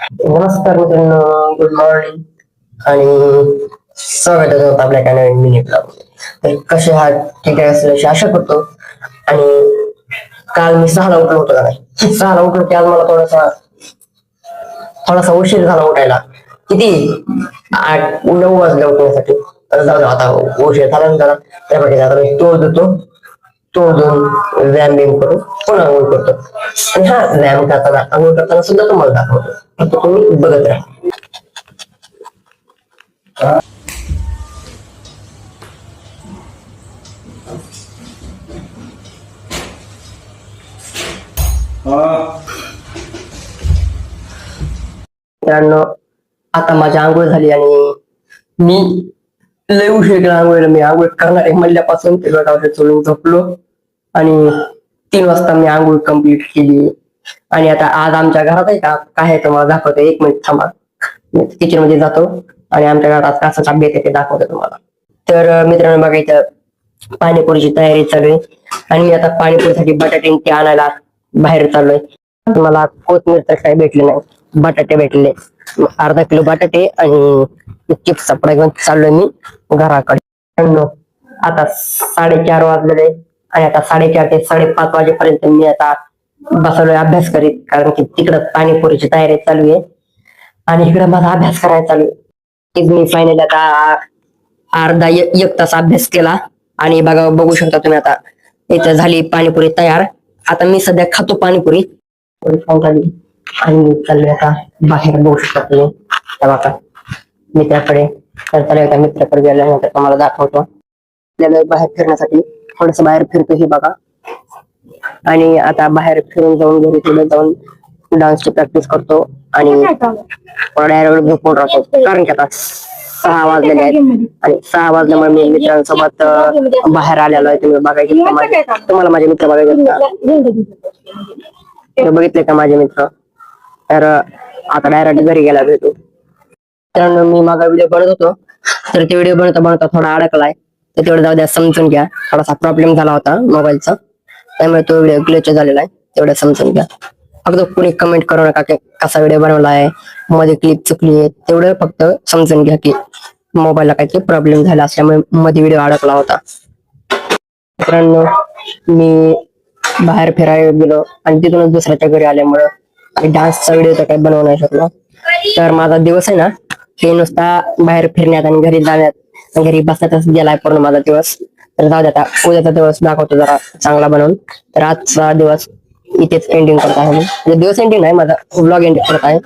नमस्कार मित्रांनो, good morning आणि स्वागत आहे तुमचं आपल्या नवीन मिनी ब्लॉग. तर कसे आहात? ठीक आहे असल्याची आशा करतो. आणि काल मी 6ला उठलो होतो का नाही, 6ला उठलो की आज मला थोडासा उशीर झाला उठायला. किती 8-9 वाजले उठण्यासाठी. तर जाऊ दे आता, उशीर झाला ना जरा, त्यासाठी आता मी तोडून व्यायाम बिम करून पुन्हा आंघोळ करतो. आणि हा व्यायाम करताना आंघोळ करताना सुद्धा तुम्हाला दाखवतो, फक्त तुम्ही बघत राहा. मित्रांनो, आता माझी आंघोळ झाली आणि मी लय उशीर केला आंघोळीला. मी आंघोळ करणार आहे म्हणल्यापासून ते गावच्या चोळून झोपलो आणि 3 वाजता मी आंघोळ कंप्लीट केली. आणि आता आज आमच्या घरात आहे का काय आहे तुम्हाला दाखवतो. 1 मिनिट थांबा, मी किचन मध्ये जातो आणि आमच्या घरात आज कसा बेत आहे ते दाखवतो तुम्हाला. तर मित्रांनो बघा, इथं पाणीपुरीची तयारी चालू आहे आणि मी आता पाणीपुरीसाठी बटाटे ते आणायला बाहेर चाललोय. मला कोथमीर तर काही भेटले नाही, बटाटे भेटले. अर्धा किलो बटाटे आणि चिप्सचा पुडा घेऊन चाललोय मी घराकडे. आता 4:30 वाजलेले आणि आता 4:30 ते 5:30 वाजेपर्यंत मी आता बसलोय अभ्यास करीत, कारण की तिकडं पाणीपुरीची तयारी चालू आहे आणि इकडे माझा अभ्यास करायला चालू आहे. मी फायनली आता अर्धा एक तास अभ्यास केला आणि बघू शकता तुम्ही आता इथं झाली पाणीपुरी तयार. आता मी सध्या खातो पाणीपुरी आणि चाललोय आता बाहेर. बघू शकता तुम्ही बघा मित्राकडे. तर चालू एका मित्राकडे गेल्यानंतर तुम्हाला दाखवतो. आपल्याला बाहेर फिरण्यासाठी थोडस बाहेर फिरतो हे बघा. आणि आता बाहेर फिरून जाऊन घरी थोडं जाऊन डान्सची प्रॅक्टिस करतो आणि डायरेक्ट झोपून राहतो, कारण की आता 6 वाजलेले आहेत आणि 6 वाजल्यामुळे मी मित्रांसोबत बाहेर आलेलो आहे. तुम्ही बघायचे तुम्हाला माझे मित्र बघितले का माझे मित्र. तर आता डायरेक्ट घरी गेला भेटू. मित्रांनो, मी मागा व्हिडिओ बनत होतो, तर ते व्हिडिओ बनता थोडा अडकलाय, तर तेवढं जाऊ द्या, समजून घ्या. थोडासा प्रॉब्लेम झाला होता मोबाईलचा, त्यामुळे तो व्हिडिओ ग्लिच झालेला आहे, तेवढं समजून घ्या. फक्त कुणी कमेंट करू नका की कसा व्हिडिओ बनवला आहे, मध्ये क्लिप चुकली आहे, तेवढं फक्त समजून घ्या की मोबाईलला काहीतरी प्रॉब्लेम झाला असल्यामुळे मध्ये व्हिडिओ अडकला होता. मित्रांनो, मी बाहेर फिरायला गेलो आणि तिथूनच दुसऱ्याच्या घरी आल्यामुळं डान्सचा व्हिडिओ तर काही बनवू नाही शकलो. तर माझा दिवस आहे ना, हे नुसता बाहेर फिरण्यात आणि घरी जाण्यात घरी बसण्यातच गेलाय पूर्ण माझा दिवस. तर जाऊ द्या, उद्याचा दिवस दाखवतो जरा चांगला बनवून. तर आजचा दिवस इथेच एंडिंग करत आहे. म्हणजे दिवस एंडिंग नाही, माझा व्लॉग एंडिंग करत आहे.